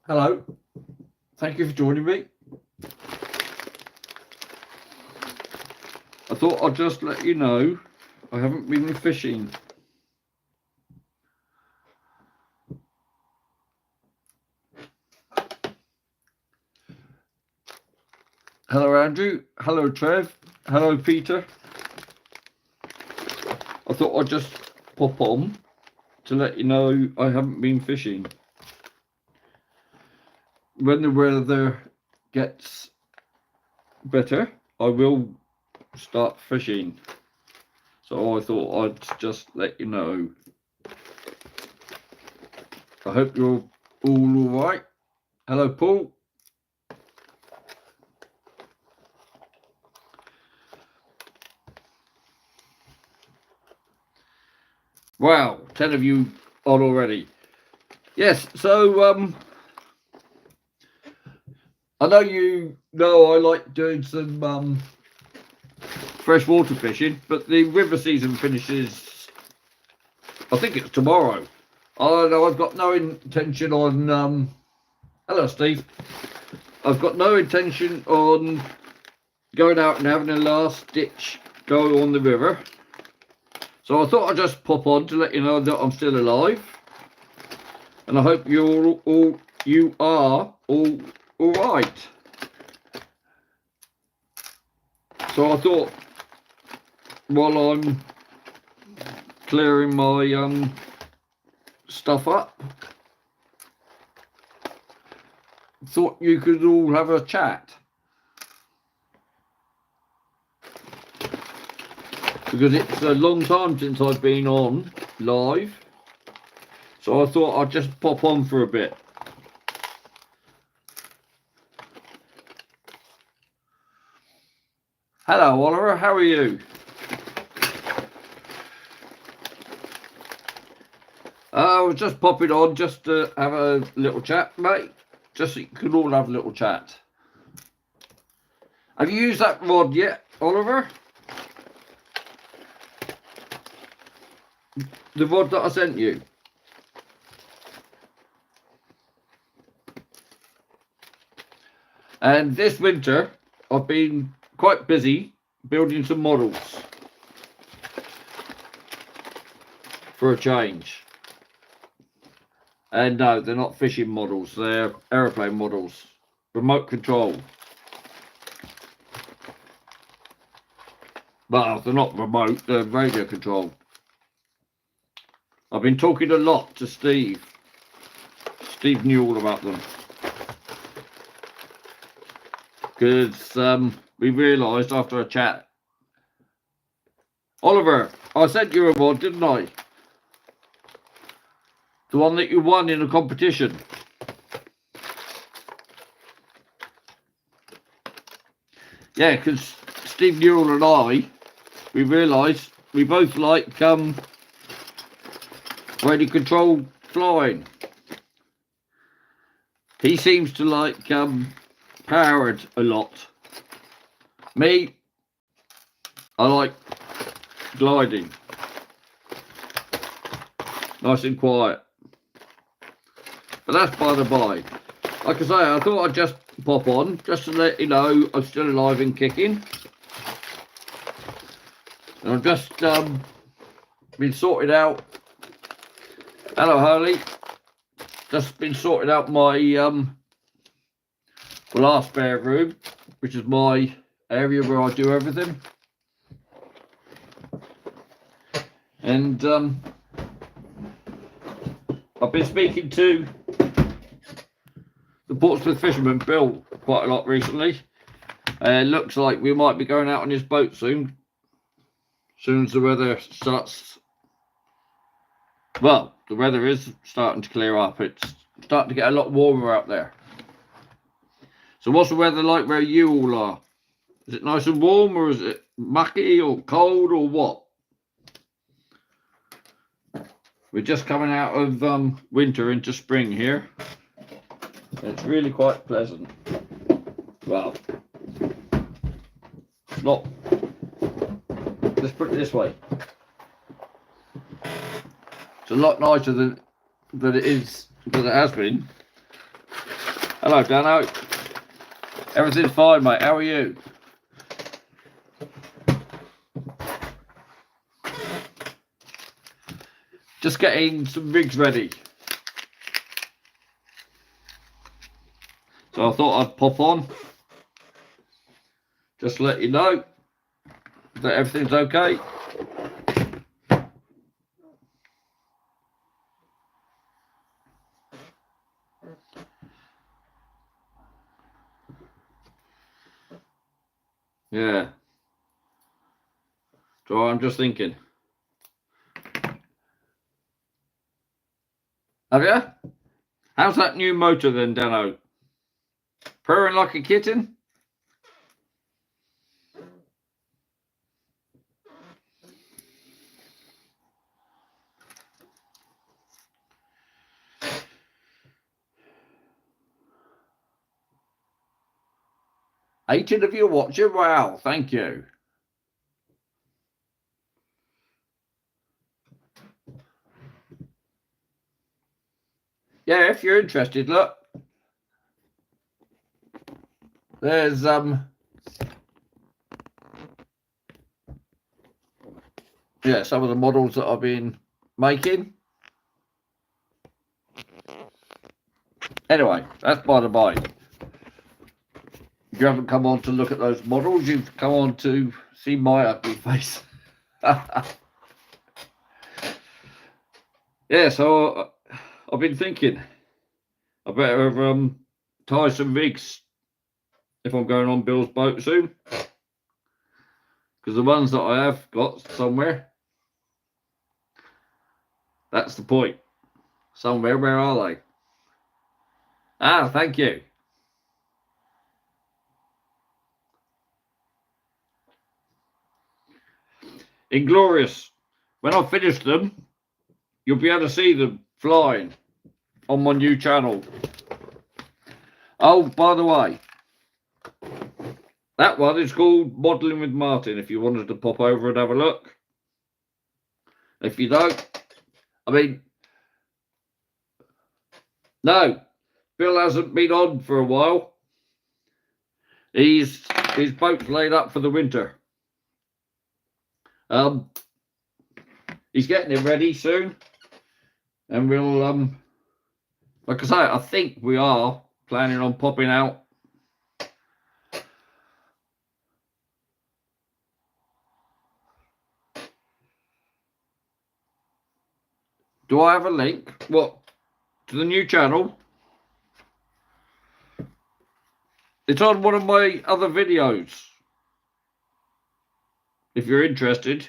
Hello, thank you for joining me. I thought I'd just let you know I haven't been fishing. Hello Andrew, hello Trev, hello Peter. I thought I'd just pop on to let you know I haven't been fishing. When the weather gets better, I will start fishing. So I thought I'd just let you know. I hope you're all right. Hello Paul. Wow, 10 of you on already. Yes, so I know you know I like doing some freshwater fishing, but the river season finishes, I think it's tomorrow. I know I've got no intention on hello Steve. I've got no intention on going out and having a last ditch go on the river. So I thought I'd just pop on to let you know that I'm still alive. And I hope you are all right. So I thought while I'm clearing my stuff up, thought you could all have a chat. Because it's a long time since I've been on live. So I thought I'd just pop on for a bit. Hello Oliver, how are you? I was just popping on just to have a little chat, mate. Just so you could all have a little chat. Have you used that rod yet, Oliver? The rod that I sent you. And this winter, I've been quite busy building some models for a change. And no, they're not fishing models, they're aeroplane models, remote control. Well, they're not remote, they're radio control. I've been talking a lot to Steve. Steve knew all about them. Because we realised after a chat. Oliver, I sent you a rod, didn't I? The one that you won in a competition. Yeah, because Steve Newell and I, we realised we both like radio control flying. He seems to like powered a lot. Me, I like gliding. Nice and quiet. But that's by the by. Like I say, I thought I'd just pop on just to let you know I'm still alive and kicking. And I've just been sorted out. Hello, Harley. Just been sorted out my last spare room, which is my area where I do everything. And I've been speaking to the Portsmouth fisherman Bill quite a lot recently. Looks like we might be going out on his boat soon. Soon as the weather starts. Well, the weather is starting to clear up. It's starting to get a lot warmer out there. So what's the weather like where you all are? Is it nice and warm, or is it mucky or cold, or what? We're just coming out of winter into spring here. It's really quite pleasant. Well, not. Let's put it this way. It's a lot nicer than it is, because it has been Hello, Dano. Everything's fine, mate. How are you? Just getting some rigs ready. So I thought I'd pop on. Just to let you know that everything's okay. Yeah. So I'm just thinking. Have you? How's that new motor then, Dano? Purring like a kitten? Eighteen of you watching? Wow, thank you. Yeah, if you're interested, look. There's yeah, some of the models that I've been making. Anyway, that's by the by. If you haven't come on to look at those models, you've come on to see my ugly face. Yeah, so I've been thinking I better tie some rigs if I'm going on Bill's boat soon, because the ones that I have got somewhere, that's the point. Somewhere, where are they? Ah, thank you. Inglorious. When I've finished them, you'll be able to see them flying on my new channel. Oh, by the way, that one is called Modelling with Martin, if you wanted to pop over and have a look. If you don't, I mean, no, Bill hasn't been on for a while. His boat's laid up for the winter. He's getting it ready soon, and we'll like I say, I think we are planning on popping out. Do I have a link? What? To the new channel? It's on one of my other videos. If you're interested.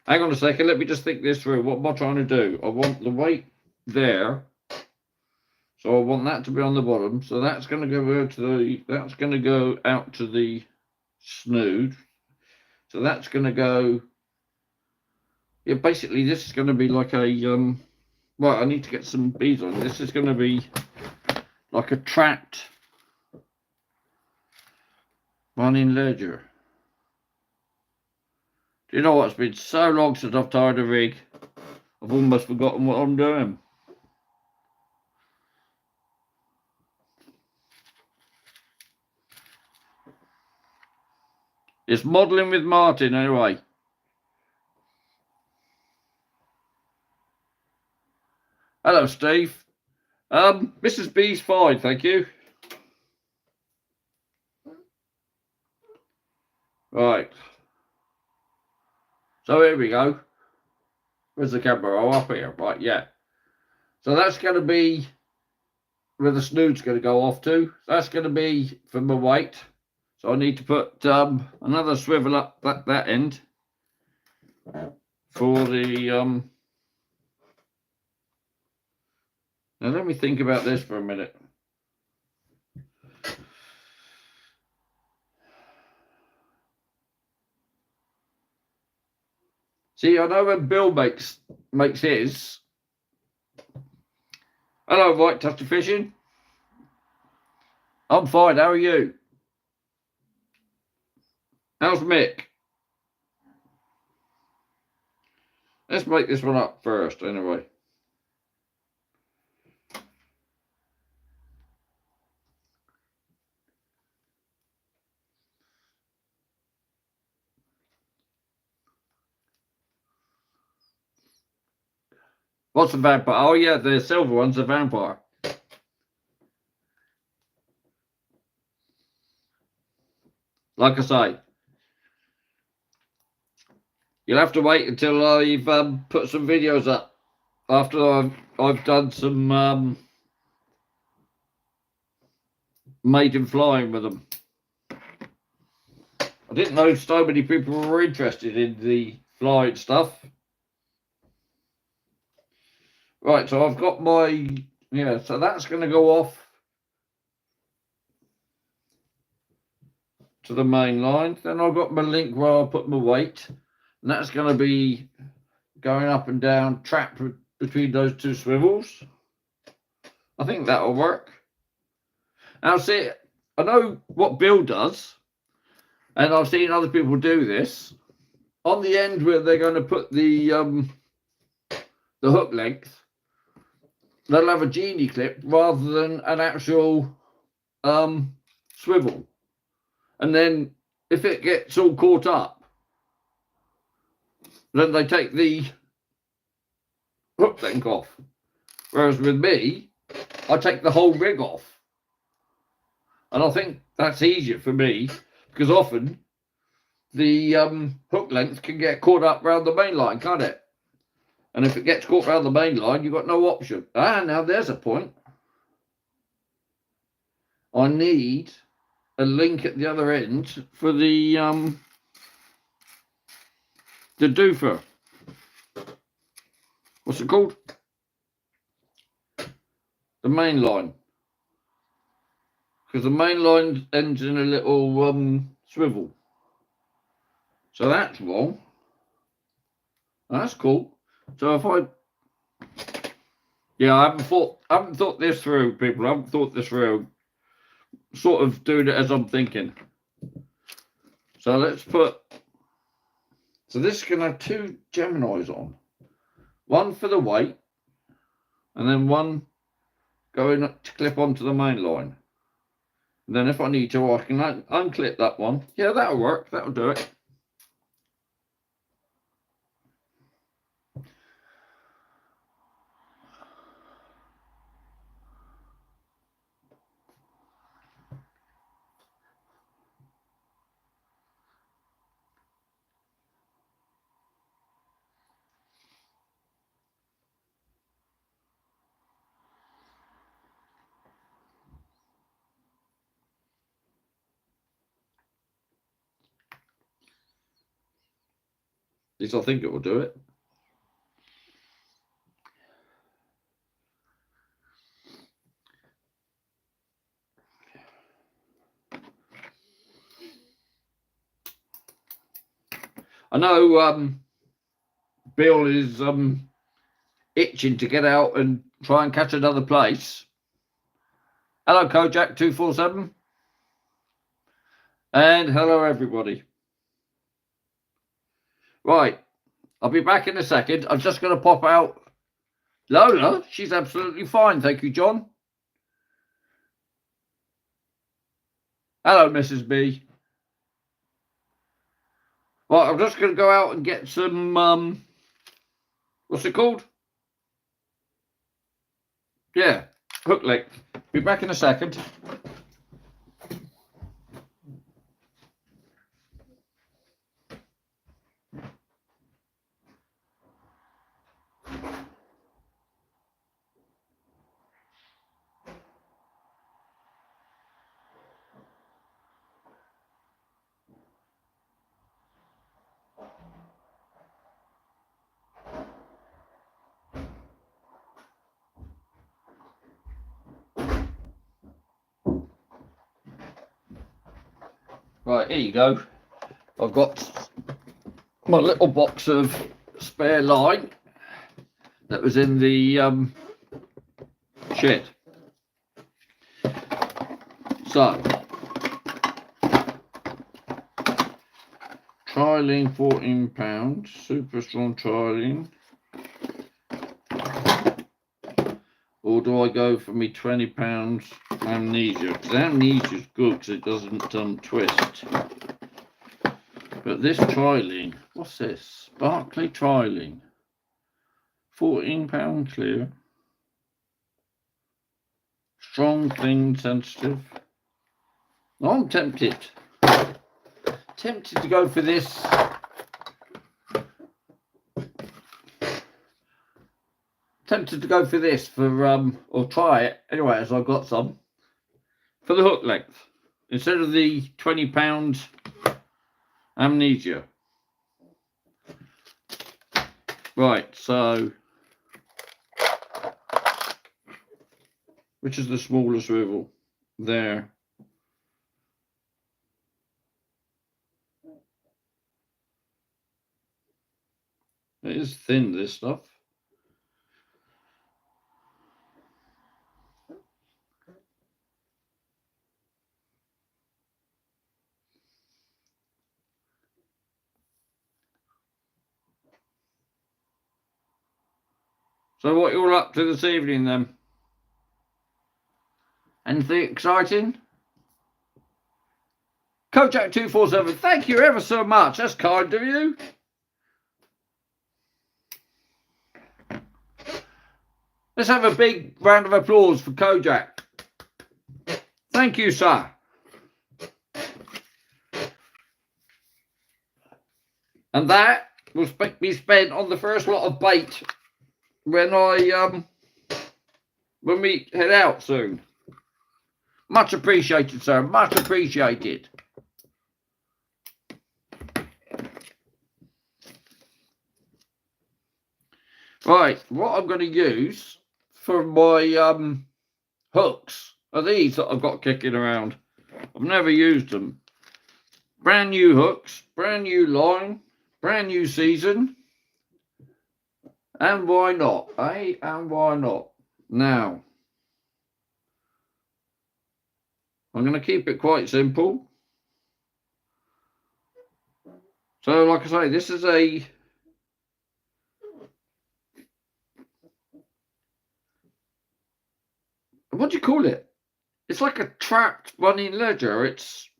Hang on a second, let me just think this through. What am I trying to do? I want the weight there. So I want that to be on the bottom. So that's going to go out to the snood. So that's going to go. Yeah, basically this is going to be like a well, I need to get some beads on. This is going to be like a trapped running ledger. Do you know what? It's been so long since I've tied a rig. I've almost forgotten what I'm doing. It's Modelling with Martin, anyway. Hello, Steve. Mrs. B's fine, thank you. Right. So here we go. Where's the camera? Oh, up here. Right, yeah. So that's going to be where the snood's going to go off to. That's going to be for my weight. So I need to put another swivel up that end for the now let me think about this for a minute. See, I know when Bill makes his. Hello, White Tuster Fishing. I'm fine. How are you? How's Mick? Let's make this one up first, anyway. What's a vampire? Oh yeah, the silver one's a vampire. Like I say, you'll have to wait until I've put some videos up after I've done some maiden flying with them. I didn't know so many people were interested in the flying stuff. Right, so I've got my, yeah, so that's going to go off to the main line. Then I've got my link where I'll put my weight. And that's going to be going up and down, trapped between those two swivels. I think that'll work. Now, see, I know what Bill does, and I've seen other people do this. On the end where they're going to put the hook length, they'll have a genie clip rather than an actual swivel. And then if it gets all caught up, then they take the hook link off. Whereas with me, I take the whole rig off. And I think that's easier for me because often the hook length can get caught up around the main line, can't it? And if it gets caught around the main line, you've got no option. Ah, now there's a point. I need a link at the other end for the doofer. What's it called? The main line. Because the main line ends in a little swivel. So that's wrong. That's cool. So if I haven't thought this through, people. I haven't thought this through. Sort of doing it as I'm thinking. So let's put. So this can have two Geminis on. One for the weight, and then one going to clip onto the main line. And then if I need to, I can unclip that one. Yeah, that'll work. That'll do it. At least I think it will do it. I know Bill is itching to get out and try and catch another place. Hello, Kojak247. And hello, everybody. Right, I'll be back in a second. I'm just going to pop out Lola. She's absolutely fine. Thank you, John. Hello, Mrs. B. Right, I'm just going to go out and get some, what's it called? Yeah, hook length. Be back in a second. Right, here you go. I've got my little box of spare line that was in the shed. So, trilene, 14 pounds, super strong trilene. Or do I go for me 20 pounds amnesia? Because amnesia is good because it doesn't twist. But this trilene, what's this? Sparkly trilene. £14 clear. Strong, clean, sensitive. I'm tempted. Tempted to go for this. Tempted to go for this or try it anyway, as I've got some for the hook length instead of the £20 Amnesia. Right, so which is the smaller swivel? There. It is thin, this stuff. So what you all up to this evening then? Anything exciting? Kojak247, thank you ever so much. That's kind of you. Let's have a big round of applause for Kojak. Thank you, sir. And that will be spent on the first lot of bait when we head out soon. Much appreciated, sir. Much appreciated. Right, what I'm going to use for my hooks are these that I've got kicking around. I've never used them. Brand new hooks, brand new line, brand new season. And why not, eh? And why not? Now, I'm going to keep it quite simple. So, like I say, this is a what do you call it? It's like a trapped running ledger. It's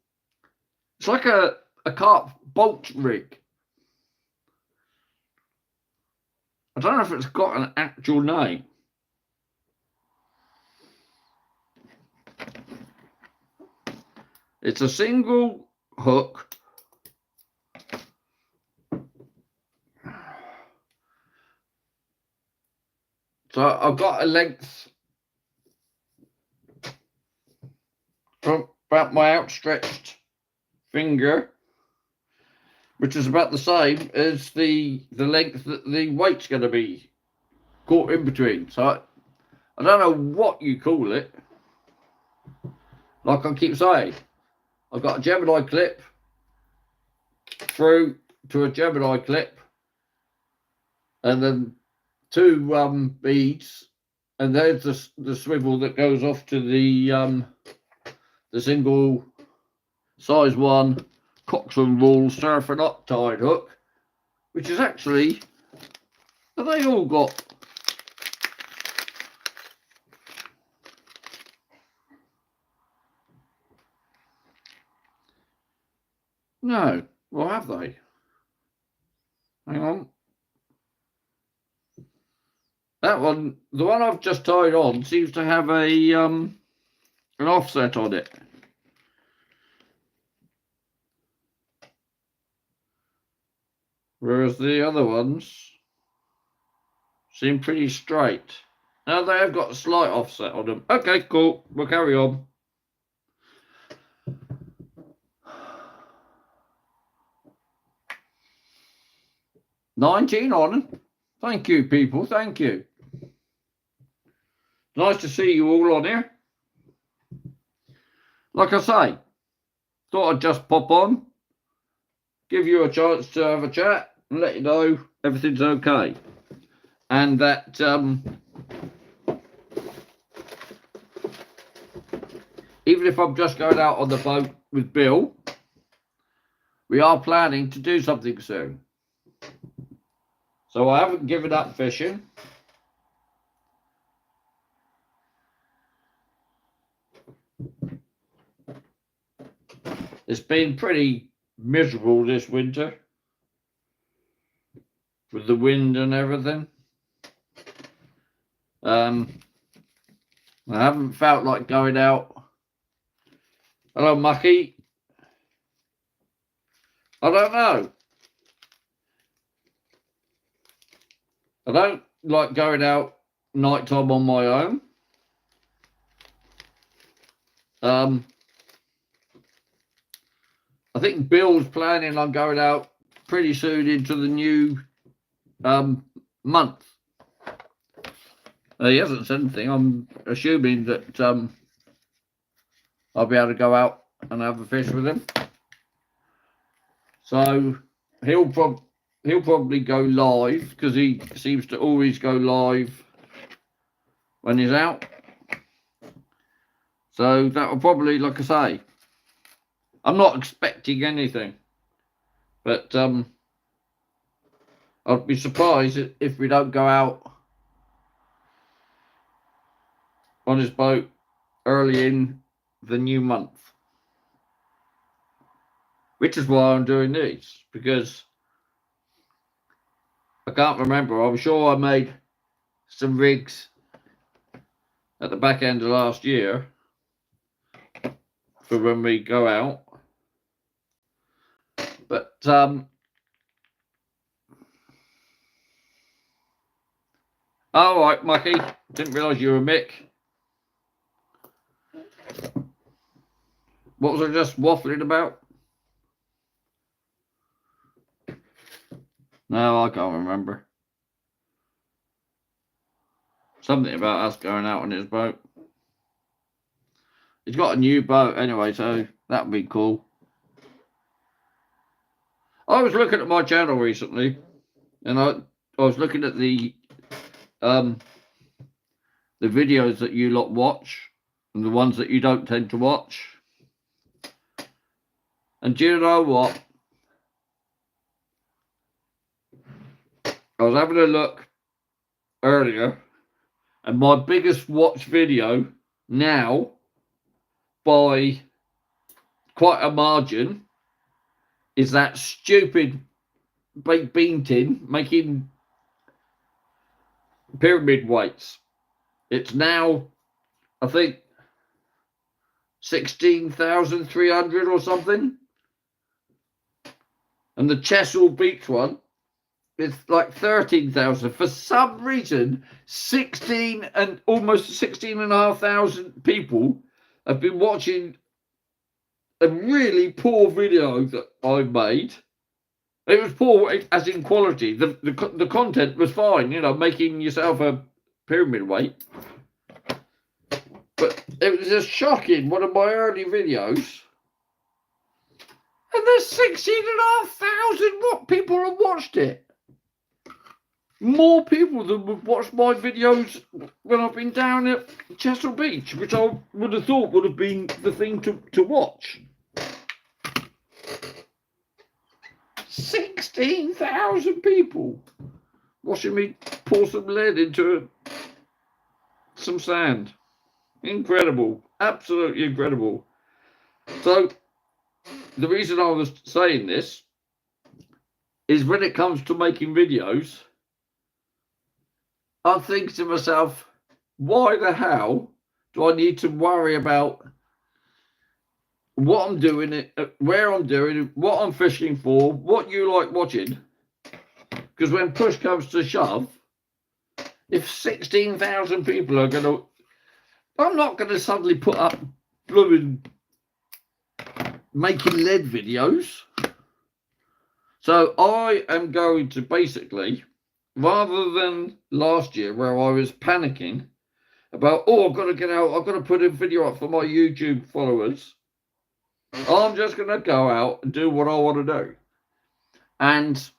like a carp bolt rig. I don't know if it's got an actual name. It's a single hook. So I've got a length from about my outstretched finger, which is about the same as the length that the weight's going to be caught in between. So I don't know what you call it. Like I keep saying, I've got a Gemini clip through to a Gemini clip, and then two beads, and there's the swivel that goes off to the single size 1 Cox and Rule surf and up tied hook, which is actually, have they all got? No, well, have they? Hang on. That one, the one I've just tied on, seems to have a an offset on it. Whereas the other ones seem pretty straight. Now they have got a slight offset on them. Okay, cool. We'll carry on. $19 on. Thank you, people. Thank you. Nice to see you all on here. Like I say, thought I'd just pop on, give you a chance to have a chat and let you know everything's okay. And that even if I'm just going out on the boat with Bill, we are planning to do something soon. So I haven't given up fishing. It's been pretty miserable this winter with the wind and everything. I haven't felt like going out. Hello, Mucky. I don't know. I don't like going out nighttime on my own. I think Bill's planning on going out pretty soon into the new month. He hasn't said anything. I'm assuming that I'll be able to go out and have a fish with him. So he'll probably go live, because he seems to always go live when he's out. So that will probably, like I say, I'm not expecting anything, but I'd be surprised if we don't go out on his boat early in the new month. Which is why I'm doing these, because I can't remember. I'm sure I made some rigs at the back end of last year for when we go out. But all right, Mucky. Didn't realise you were Mick. What was I just waffling about? No, I can't remember. Something about us going out on his boat. He's got a new boat anyway, so that would be cool. I was looking at my channel recently, and I was looking at the videos that you lot watch and the ones that you don't tend to watch. And do you know what? I was having a look earlier, and my biggest watch video now, by quite a margin, is that stupid baked bean tin making pyramid weights. It's now, I think, 16,300 or something. And the Chesil Beach one is like 13,000. For some reason, 16 and almost 16,500 people have been watching a really poor video that I made. It was poor as in quality. The content was fine, you know, making yourself a pyramid weight. But it was just shocking, one of my early videos. And there's 16,500 people have watched it. More people than would watch my videos when I've been down at Chesil Beach, which I would have thought would have been the thing to watch. 16,000 people watching me pour some lead into some sand. Incredible. Absolutely incredible. So, the reason I was saying this is when it comes to making videos, I think to myself, why the hell do I need to worry about what I'm doing, where I'm doing it, what I'm fishing for, what you like watching? Because when push comes to shove, if 16,000 people are going to, I'm not going to suddenly put up blooming making lead videos. So I am going to basically, rather than last year where I was panicking about, oh, I've got to get out, I've got to put a video up for my YouTube followers, I'm just going to go out and do what I want to do. And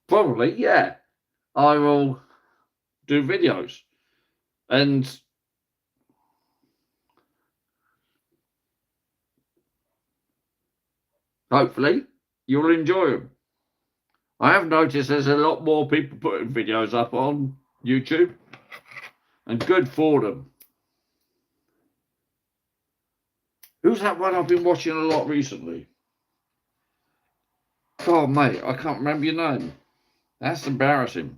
probably, yeah, I will do videos. And hopefully you'll enjoy them. I have noticed there's a lot more people putting videos up on YouTube, and good for them. Who's that one I've been watching a lot recently? Oh, mate, I can't remember your name. That's embarrassing.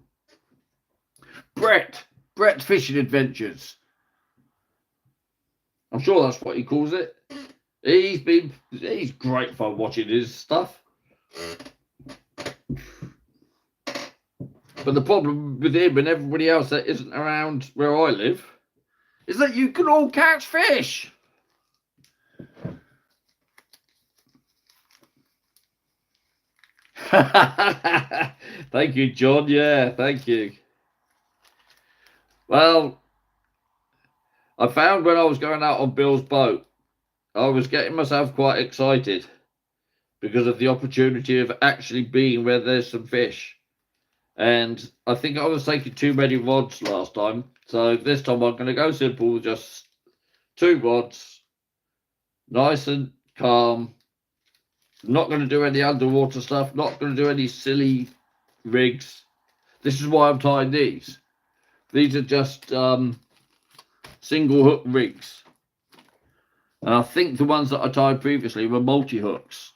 Brett Fishing Adventures. I'm sure that's what he calls it. He's great fun watching his stuff. But the problem with him and everybody else that isn't around where I live is that you can all catch fish. Thank you, John. Yeah, thank you. Well, I found when I was going out on Bill's boat, I was getting myself quite excited because of the opportunity of actually being where there's some fish. And I think I was taking too many rods last time. So this time I'm going to go simple, just 2 rods, nice and calm. Not going to do any underwater stuff, not going to do any silly rigs. This is why I'm tying these. These are just single hook rigs. And I think the ones that I tied previously were multi-hooks.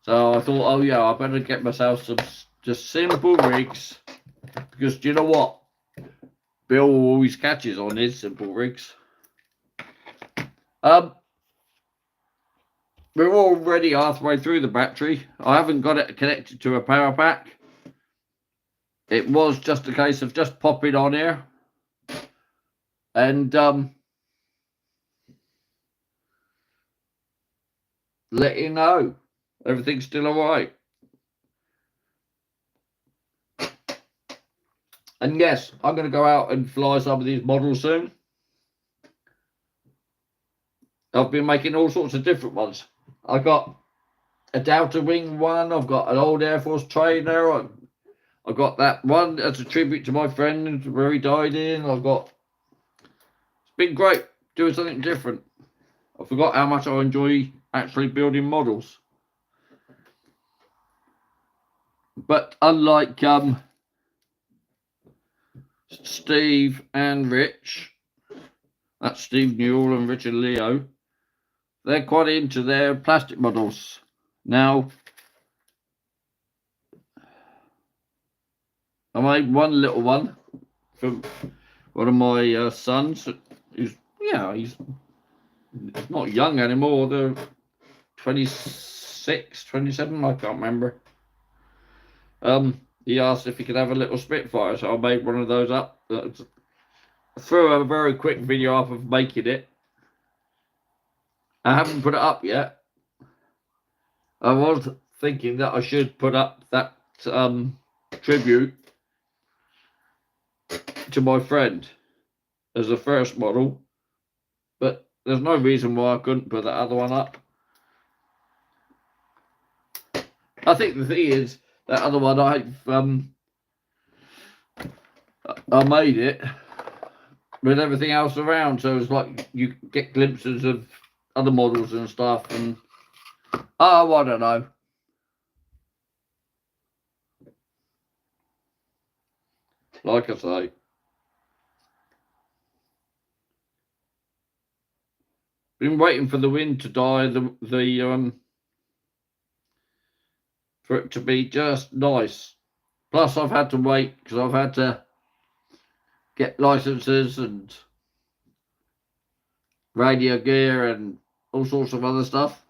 So I thought, oh yeah, I better get myself some just simple rigs. Because do you know what? Bill always catches on his simple rigs. We're already halfway through the battery. I haven't got it connected to a power pack. It was just a case of just popping on here and let you know everything's still all right. And yes, I'm going to go out and fly some of these models soon. I've been making all sorts of different ones. I've got a Delta Wing one. I've got an old Air Force trainer. I've got that one as a tribute to my friend where he died in. It's been great doing something different. I forgot how much I enjoy actually building models. But unlike Steve and Rich, that's Steve Newell and Richard Leo, they're quite into their plastic models. Now, I made one little one for one of my sons. He's not young anymore. They're 26, 27, I can't remember. He asked if he could have a little Spitfire, so I made one of those up. I threw a very quick video up of making it. I haven't put it up yet. I was thinking that I should put up that tribute to my friend as the first model, but there's no reason why I couldn't put that other one up. I think the thing is, that other one I made it with everything else around, so it's like you get glimpses of other models and stuff, and I don't know. Like I say, been waiting for the wind to die, for it to be just nice. Plus, I've had to wait because I've had to get licenses and radio gear and all sorts of other stuff.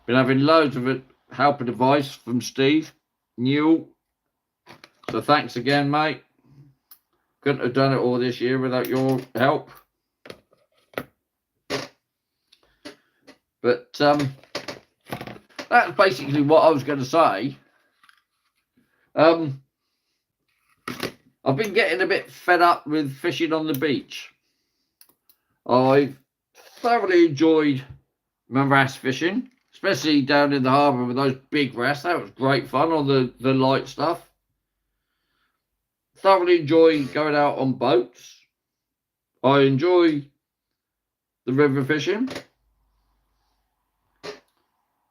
Been having loads of help and advice from Steve Newell. So thanks again, mate. Couldn't have done it all this year without your help. But that's basically what I was going to say. I've been getting a bit fed up with fishing on the beach. I've thoroughly enjoyed my wrasse fishing, especially down in the harbour with those big wrasse. That was great fun on the light stuff. Thoroughly enjoy going out on boats. I enjoy the river fishing.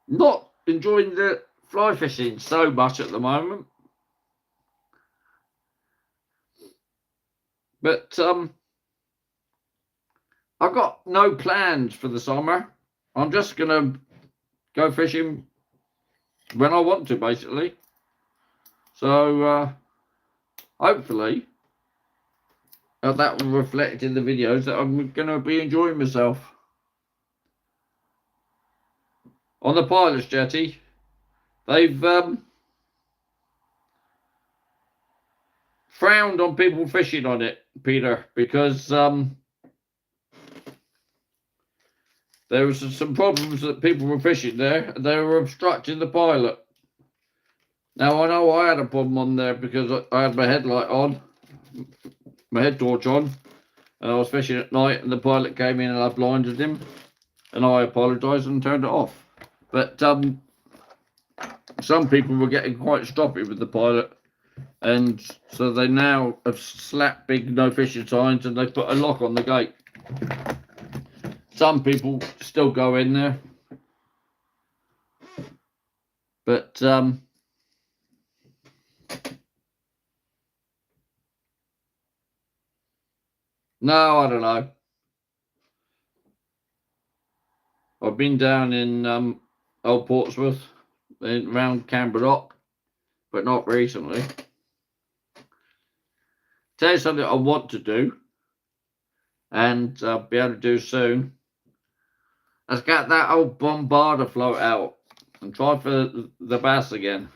Not enjoying the fly fishing so much at the moment. But I've got no plans for the summer. I'm just going to go fishing when I want to, basically. So hopefully that will reflect in the videos that I'm going to be enjoying myself. On the pilot's jetty, they've frowned on people fishing on it, Peter, because there was some problems that people were fishing there. They were obstructing the pilot. Now, I know I had a problem on there because I had my headlight on, my head torch on, and I was fishing at night, and the pilot came in and I blinded him, and I apologised and turned it off. But some people were getting quite stroppy with the pilot, and so they now have slapped big no fishing signs and they put a lock on the gate. Some people still go in there, but no, I don't know. I've been down in Old Portsmouth, around Canberra Dock, but not recently. Tell you something I want to do, and be able to do soon. Let's get that old bombarder float out and try for the bass again.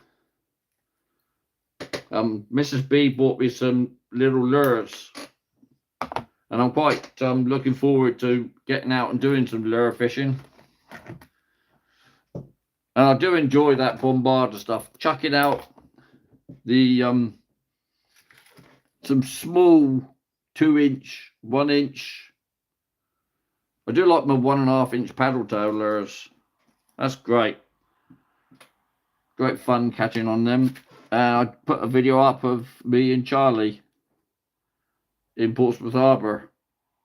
Mrs. B bought me some little lures, and I'm quite looking forward to getting out and doing some lure fishing. And I do enjoy that bombarder stuff. Chucking out the some small 2-inch, 1-inch. I do like my 1.5-inch paddle tail lures. That's great. Great fun catching on them. I put a video up of me and Charlie in Portsmouth Harbour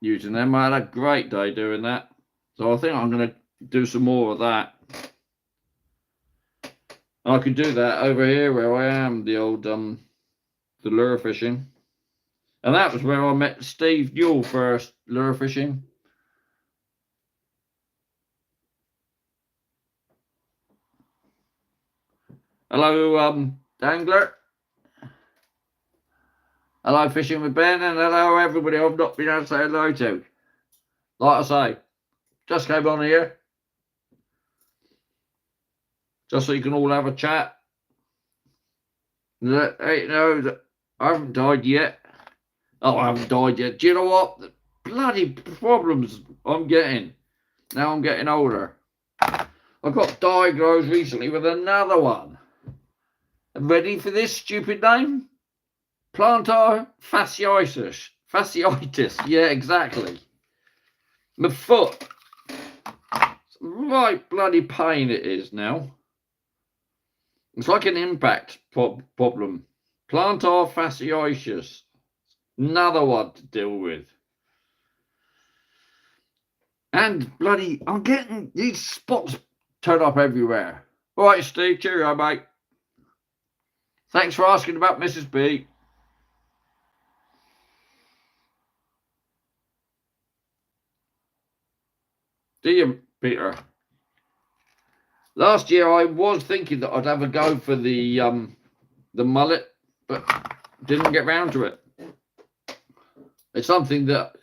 using them. I had a great day doing that. So I think I'm going to do some more of that. I could do that over here where I am, the old the lure fishing. And that was where I met Steve Newell first, lure fishing. Hello, Angler. Hello, Fishing with Ben, and hello, everybody I've not been able to say hello to. Like I say, just came on here, just so you can all have a chat. That, you know, that I haven't died yet. Oh, I haven't died yet. Do you know what? The bloody problems I'm getting. Now I'm getting older. I got diagnosed recently with another one. Ready for this stupid name? Plantar fasciitis. Fasciitis. Yeah, exactly. My foot. Right bloody pain it is now. It's like an impact problem. Plantar fasciitis. Another one to deal with. And bloody, I'm getting these spots turn up everywhere. All right, Steve. Cheerio, mate. Thanks for asking about Mrs. B. Do you, Peter? Last year I was thinking that I'd have a go for the mullet, but didn't get round to it. It's something that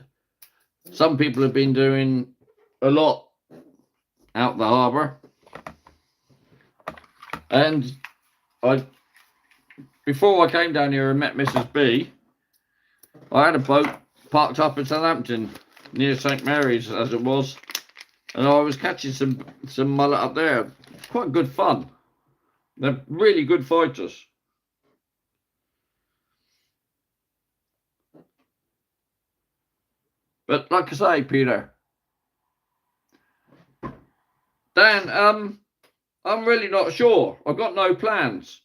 some people have been doing a lot out the harbour. And before I came down here and met Mrs. B, I had a boat parked up in Southampton near St. Mary's, as it was, and I was catching some mullet up there. Quite good fun. They're really good fighters. But like I say, Peter, Dan, I'm really not sure. I've got no plans.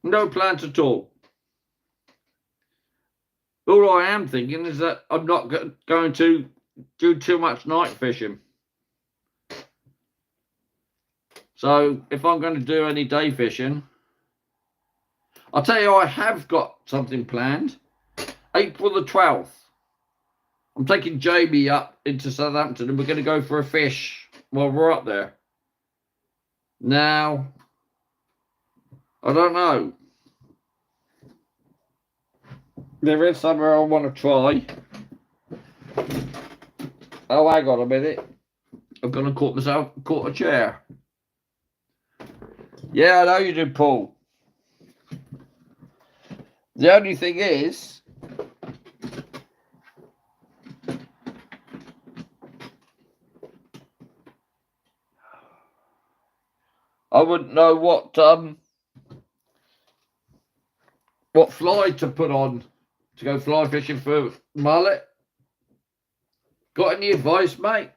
No plans at all. All I am thinking is that I'm not going to do too much night fishing. So if I'm going to do any day fishing, I'll tell you, I have got something planned. April the 12th. I'm taking Jamie up into Southampton and we're going to go for a fish while we're up there. Now, I don't know. There is somewhere I want to try. Oh, hang on a minute. I'm going to caught a chair. Yeah, I know you do, Paul. The only thing is, I wouldn't know what fly to put on to go fly fishing for mullet. Got any advice, mate?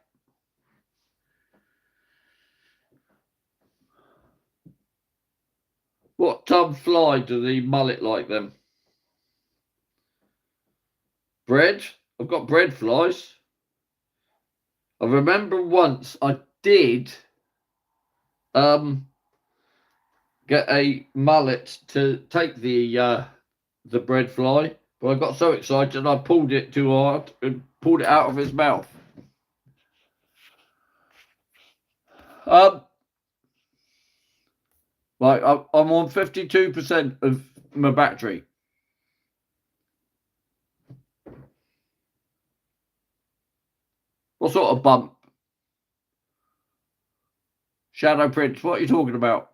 What fly do the mullet like them? Bread? I've got bread flies. I remember once I did get a mullet to take the bread fly, but I got so excited I pulled it too hard and pulled it out of his mouth. Right, I'm on 52% of my battery. What sort of bump? Shadow Prince, what are you talking about?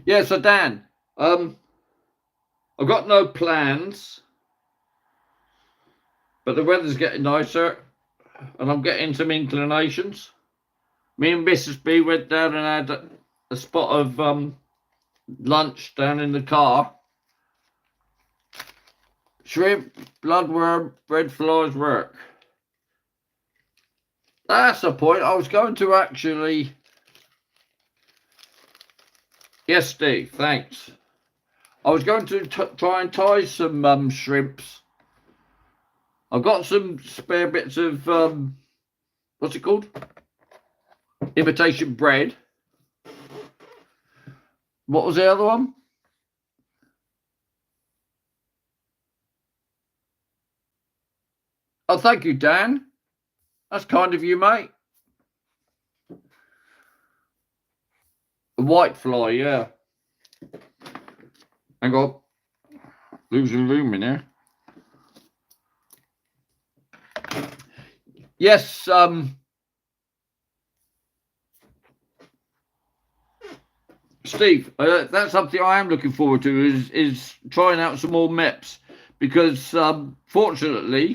Yeah, so Dan, I've got no plans, but the weather's getting nicer and I'm getting some inclinations. Me and Mrs. B went down and had a spot of lunch down in the car. Shrimp, bloodworm, bread flies work. That's the point. I was going to actually... Yes, Steve, thanks. I was going to try and tie some shrimps. I've got some spare bits of, what's it called? Imitation bread. What was the other one? Oh, thank you, Dan. That's kind of you, mate. A white fly, yeah. Hang on. Losing room in here. Yes, Steve, that's something I am looking forward to is trying out some more MEPs because fortunately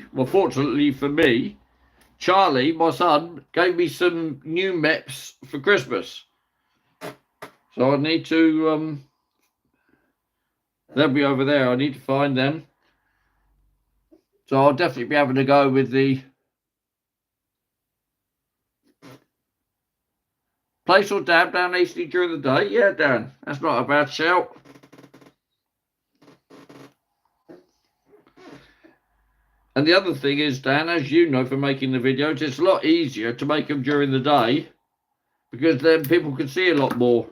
for me, Charlie, my son, gave me some new MEPs for Christmas. So I need to, they'll be over there. I need to find them. So I'll definitely be having to go with the place or dab down easily during the day. Yeah, Dan, that's not a bad shout. And the other thing is, Dan, as you know from making the videos, it's a lot easier to make them during the day because then people can see a lot more.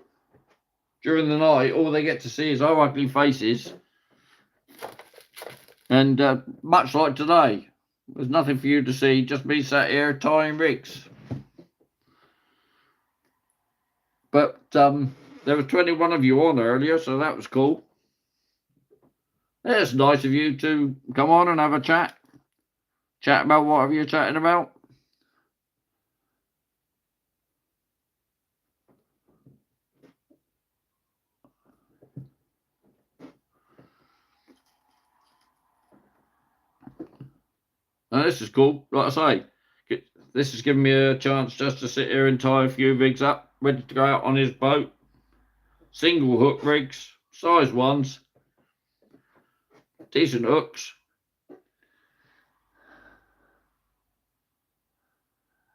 During the night, all they get to see is our ugly faces. And much like today, there's nothing for you to see, just me sat here tying rigs. But there were 21 of you on earlier, so that was cool. It's nice of you to come on and have a chat. Chat about whatever you're chatting about. Now, this is cool. Like I say, this has given me a chance just to sit here and tie a few rigs up, ready to go out on his boat. Single hook rigs, size ones, decent hooks.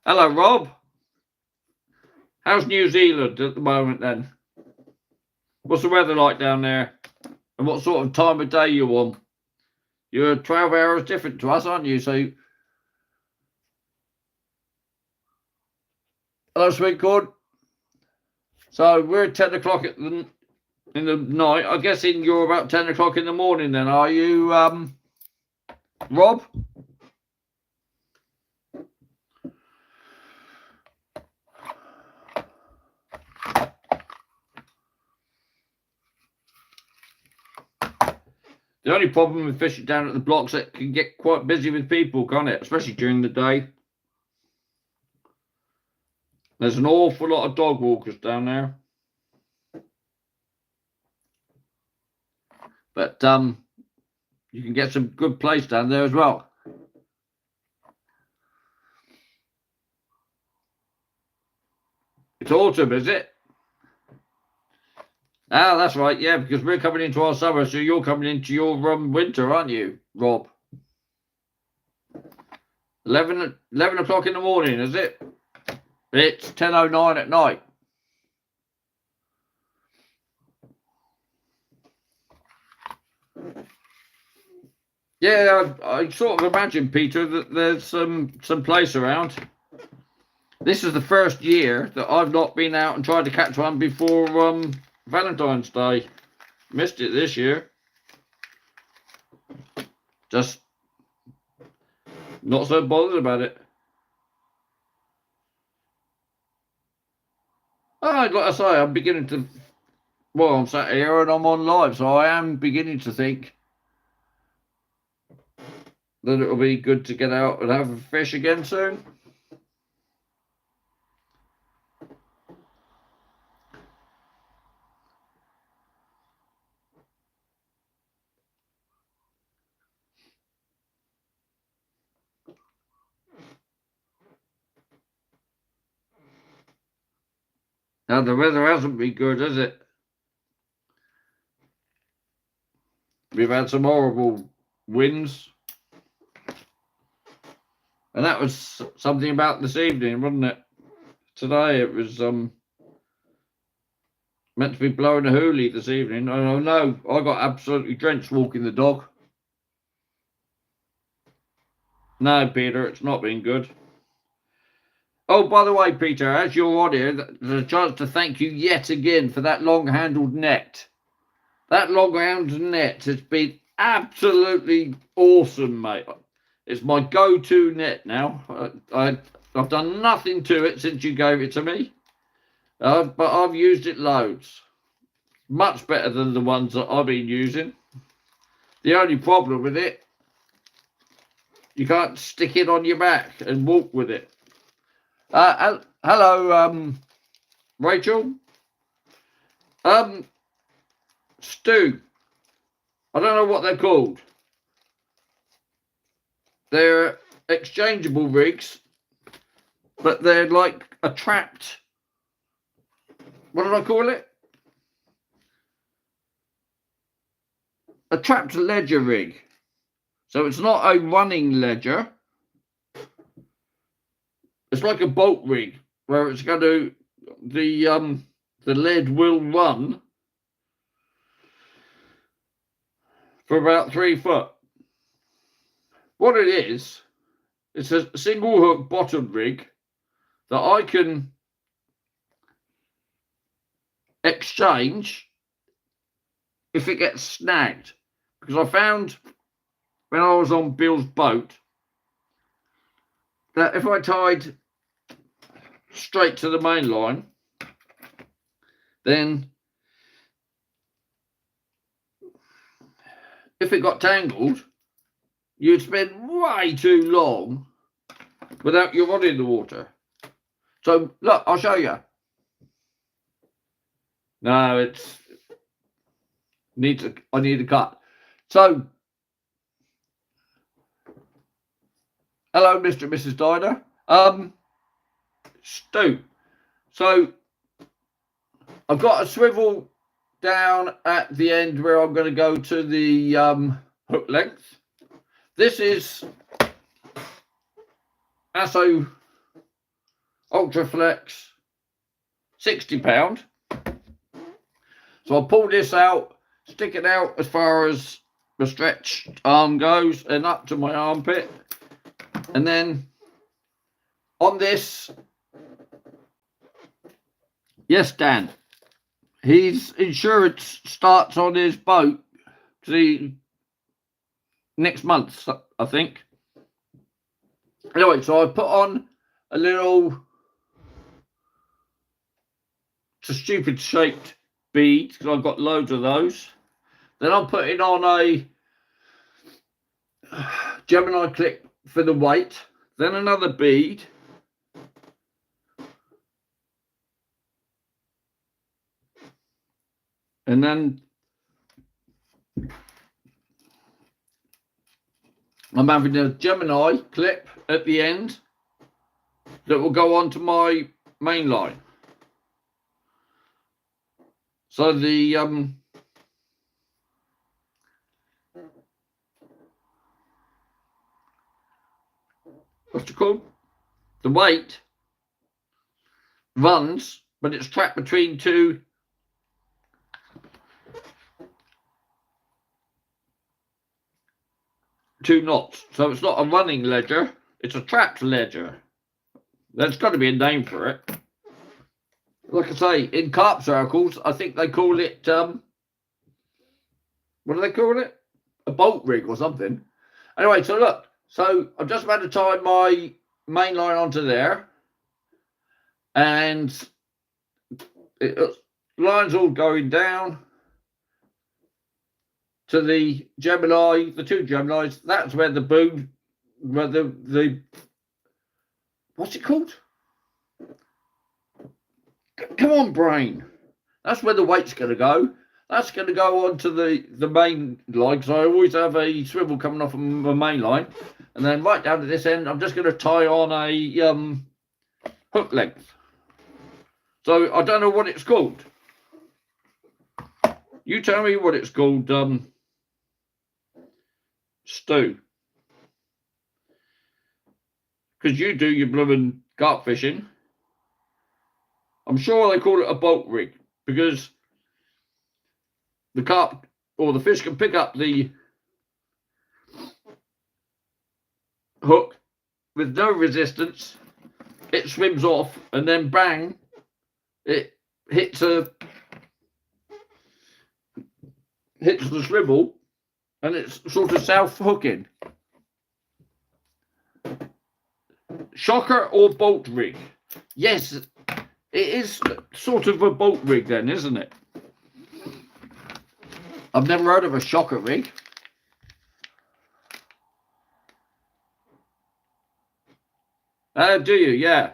Hello, Rob. How's New Zealand at the moment then? What's the weather like down there? And what sort of time of day you on? You're 12 hours different to us, aren't you? So, hello, sweet corn. So we're at 10 o'clock in the night. I'm guessing you're about 10 o'clock in the morning then, are you, Rob? The only problem with fishing down at the blocks, it can get quite busy with people, can't it? Especially during the day. There's an awful lot of dog walkers down there. But you can get some good place down there as well. It's autumn, is it? Ah, that's right, yeah, because we're coming into our summer, so you're coming into your winter, aren't you, Rob? 11 o'clock in the morning, is it? It's 10:09 at night. Yeah, I sort of imagine, Peter, that there's some place around. This is the first year that I've not been out and tried to catch one before Valentine's Day. Missed it this year. Just not so bothered about it. Like I say, I'm beginning to... Well, I'm sat here and I'm on live, so I am beginning to think that it'll be good to get out and have a fish again soon. Now, the weather hasn't been good, has it? We've had some horrible winds. And that was something about this evening, wasn't it? Today it was meant to be blowing a hoolie this evening. I know, I got absolutely drenched walking the dog. No, Peter, it's not been good. Oh, by the way, Peter, as you're on here, there's a chance to thank you yet again for that long-handled net. That long-handled net has been absolutely awesome, mate. It's my go-to net now. I've done nothing to it since you gave it to me, but I've used it loads. Much better than the ones that I've been using. The only problem with it, you can't stick it on your back and walk with it. Hello, Rachel. Stu. I don't know what they're called. They're exchangeable rigs, but they're like a trapped... What did I call it? A trapped ledger rig. So it's not a running ledger. It's like a boat rig where it's going to... The lead will run for about 3 foot. What it is, it's a single hook bottom rig that I can exchange if it gets snagged. Because I found when I was on Bill's boat that if I tied straight to the main line, then if it got tangled, you'd spend way too long without your rod in the water. So look, I'll show you. No, it's I need a cut. So hello, Mr. and Mrs. Diner. Stu. So I've got a swivel down at the end where I'm going to go to the hook length. This is Asso Ultraflex, £60. So I'll pull this out, stick it out as far as the stretched arm goes and up to my armpit. And then on this, yes, Dan, his insurance starts on his boat next month, I think. Anyway, so I put on a little, it's a stupid shaped bead because I've got loads of those. Then I'm putting on Gemini clip for the weight, then another bead, and then I'm having a Gemini clip at the end that will go onto my main line. So the what's it called? The weight runs, but it's trapped between two knots. So it's not a running ledger, it's a trapped ledger. There's got to be a name for it. Like I say, in carp circles, I think they call it, what do they call it? A bolt rig or something. Anyway, so look, so I'm just about to tie my main line onto there. And line's all going down to the Gemini, the two Geminis. That's where the boom, where the what's it called? Come on, brain. That's where the weight's going to go. That's going to go onto the main line, because I always have a swivel coming off of my main line. And then right down to this end, I'm just going to tie on a hook length. So I don't know what it's called. You tell me what it's called, Stu. Because you do your blooming carp fishing. I'm sure they call it a bolt rig, because the carp or the fish can pick up the hook with no resistance. It swims off, and then bang, it hits the swivel, and it's sort of self-hooking. Shocker or bolt rig? Yes, it is sort of a bolt rig then, isn't it? I've never heard of a shocker rig. Do you? Yeah.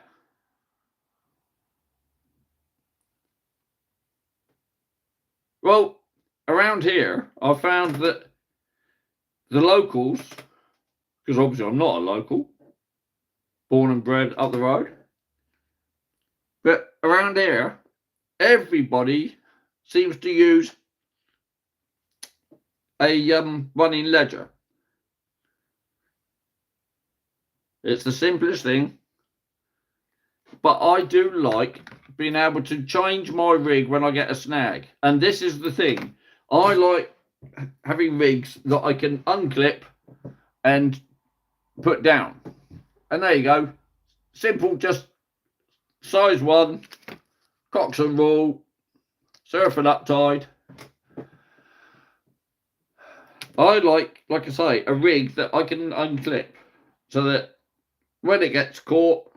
Well, around here, I found that the locals, because obviously I'm not a local, born and bred up the road, but around here, everybody seems to use a running ledger. It's the simplest thing, but I do like being able to change my rig when I get a snag. And this is the thing, I like having rigs that I can unclip and put down. And there you go, simple, just size 1, Cox and rule, surf and up tide. I like I say, a rig that I can unclip, so that when it gets caught,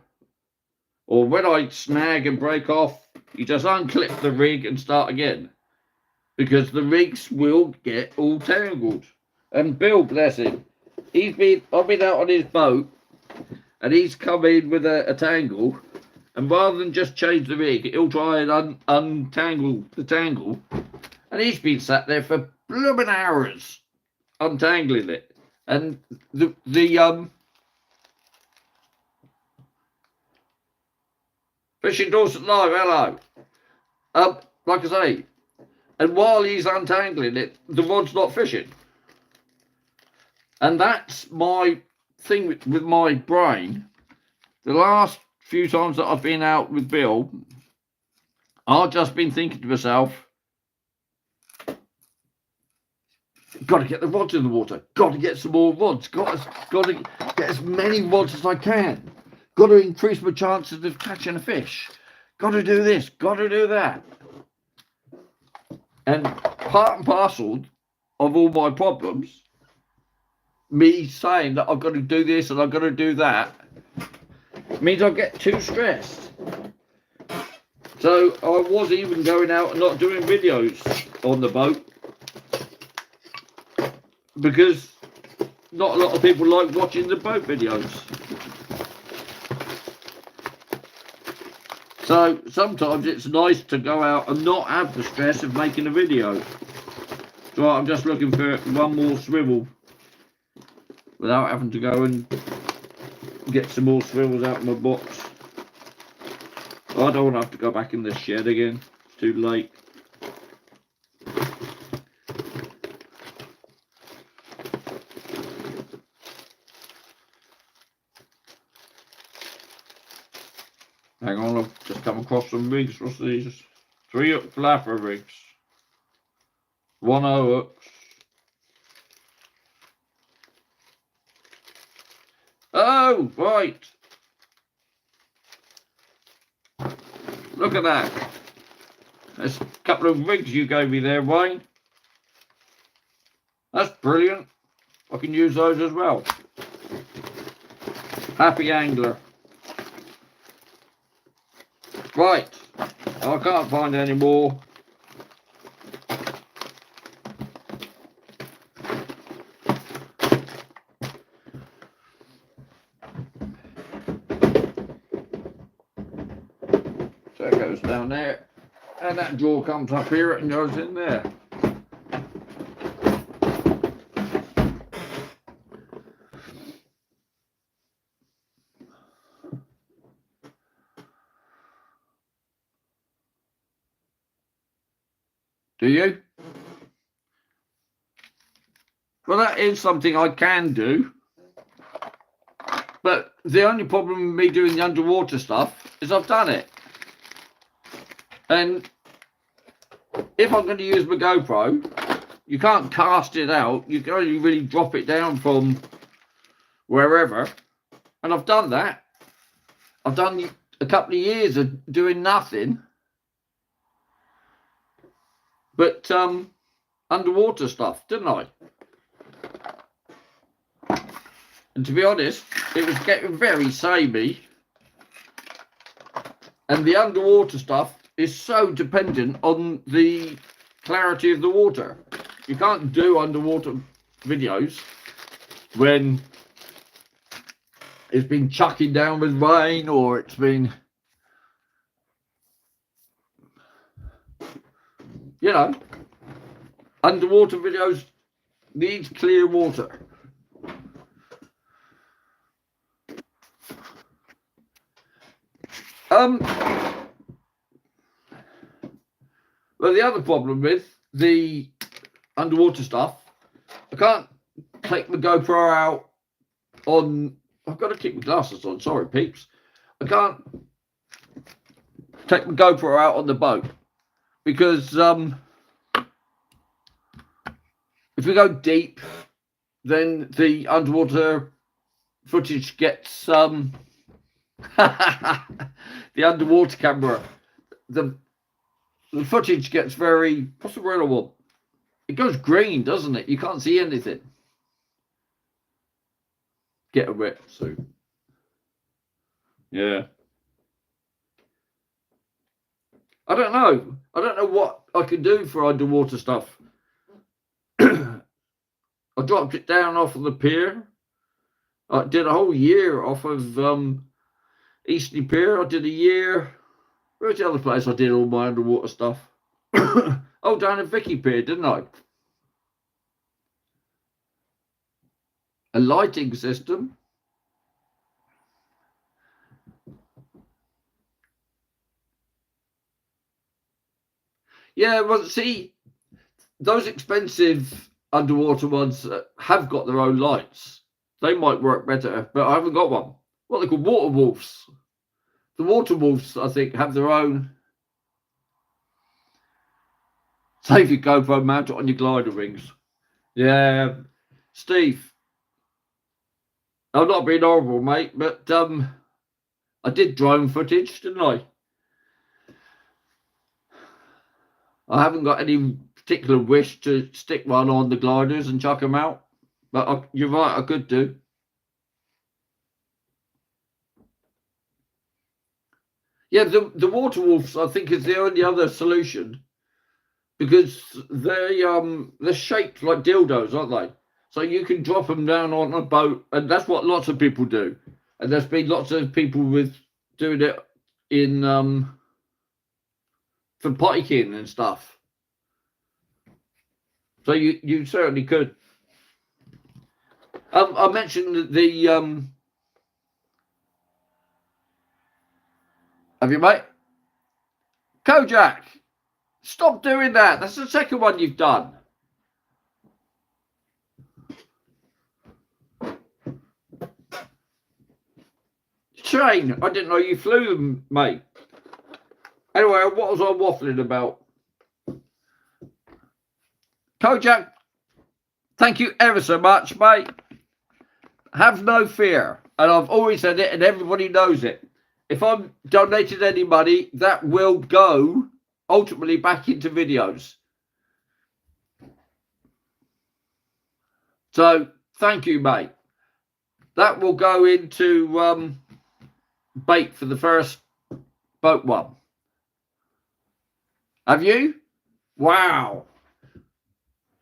or when I snag and break off, you just unclip the rig and start again. Because the rigs will get all tangled. And Bill, bless him, I've been out on his boat, and he's come in with a tangle, and rather than just change the rig, he'll try and untangle the tangle, and he's been sat there for blooming hours untangling it. And the Fishing Dorset Live, hello. Like I say, and while he's untangling it, the rod's not fishing. And that's my thing with my brain. The last few times that I've been out with Bill, I've just been thinking to myself, got to get the rods in the water, got to get some more rods, got to get as many rods as I can, got to increase my chances of catching a fish, got to do this, got to do that. And part and parcel of all my problems, me saying that I've got to do this and I've got to do that, means I get too stressed. So I was even going out and not doing videos on the boat, because not a lot of people like watching the boat videos. So sometimes it's nice to go out and not have the stress of making a video. So I'm just looking for one more swivel without having to go and get some more swivels out of my box. I don't want to have to go back in the shed again. It's too late. Hang on, I've just come across some rigs. What's these? 3 hook flapper rigs. 1 hooks. Oh, right. Look at that. There's a couple of rigs you gave me there, Wayne. That's brilliant. I can use those as well. Happy Angler. Right. I can't find any more. So it goes down there. And that drawer comes up here and goes in there. Do you? Well, that is something I can do. But the only problem with me doing the underwater stuff is I've done it. And if I'm going to use my GoPro, you can't cast it out. You can only really drop it down from wherever. And I've done that. I've done a couple of years of doing nothing but underwater stuff, didn't I? And to be honest, it was getting very samey. And the underwater stuff is so dependent on the clarity of the water. You can't do underwater videos when it's been chucking down with rain or it's been, you know, underwater videos need clear water. Well, the other problem with the underwater stuff, I can't take my GoPro out on, I've got to keep my glasses on, sorry peeps. I can't take my GoPro out on the boat because if we go deep, then the underwater footage gets the underwater camera, the footage gets very, what's the word I want? It goes green, doesn't it? You can't see anything. Get a wet suit. Yeah. I don't know. I don't know what I can do for underwater stuff. I dropped it down off of the pier. I did a whole year off of Eastleigh Pier. I did a year. Where's the other place I did all my underwater stuff? Oh, down at Vicky Pier, didn't I? A lighting system. Yeah, well, see, those expensive underwater ones have got their own lights. They might work better, but I haven't got one. What they call water wolves. The water wolves, I think, have their own. Save your GoPro, mount it on your glider rings. Yeah, Steve. I'm not being horrible, mate, but I did drone footage, didn't I? I haven't got any particular wish to stick one on the gliders and chuck them out, but you're right, I could do. Yeah, the water wolves, I think, is the only other solution because they're shaped like dildos, aren't they? So you can drop them down on a boat, and that's what lots of people do. And there's been lots of people with doing it in for piking and stuff. So you certainly could. I mentioned the have you, mate? Kojak, stop doing that. That's the second one you've done. Shane, I didn't know you flew them, mate. Anyway, what was I waffling about? Kojak, thank you ever so much, mate. Have no fear. And I've always said it, and everybody knows it. If I'm donated any money, that will go ultimately back into videos. So, thank you, mate. That will go into bait for the first boat one. Have you? Wow.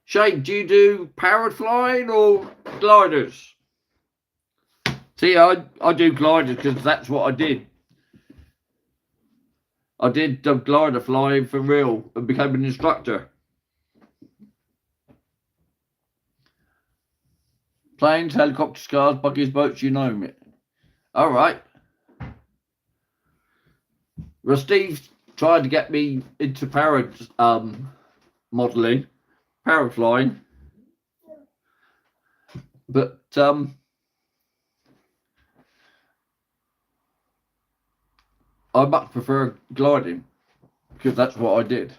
Shane, do you do powered flying or gliders? See, I do gliders because that's what I did. I did glider flying for real and became an instructor. Planes, helicopters, cars, buggies, boats, you know it. All right. Well, Steve tried to get me into parrot modelling, parrot flying, but I much prefer gliding because that's what I did.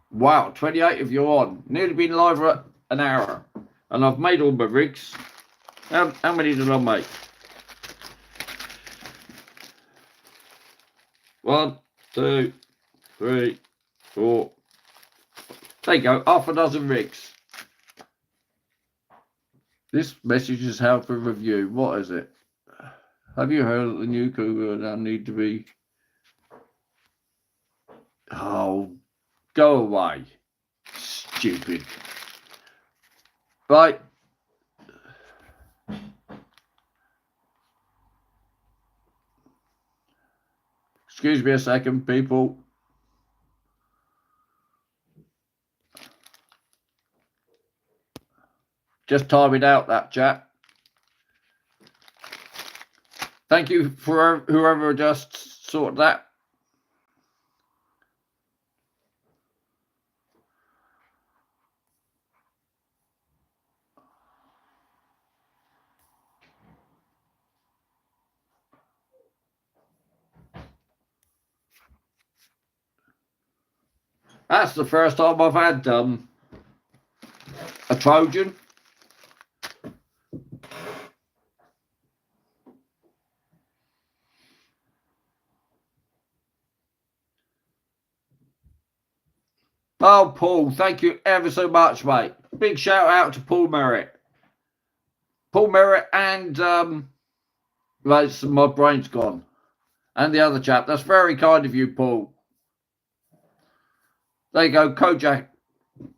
Wow, 28 of you on. Nearly been live for an hour. And I've made all my rigs. How many did I make? 1, 2, 3, 4. There you go, half a dozen rigs. This message is how for review. What is it? Have you heard that the new Cougar now need to be... Oh, go away. Stupid. Right. Excuse me a second, people. Just timing out that chat. Thank you for whoever just sorted that. That's the first time I've had a Trojan. Oh, Paul, thank you ever so much, mate. Big shout out to Paul Merritt. Paul Merritt and, right, my brain's gone. And the other chap. That's very kind of you, Paul. There you go, Kojak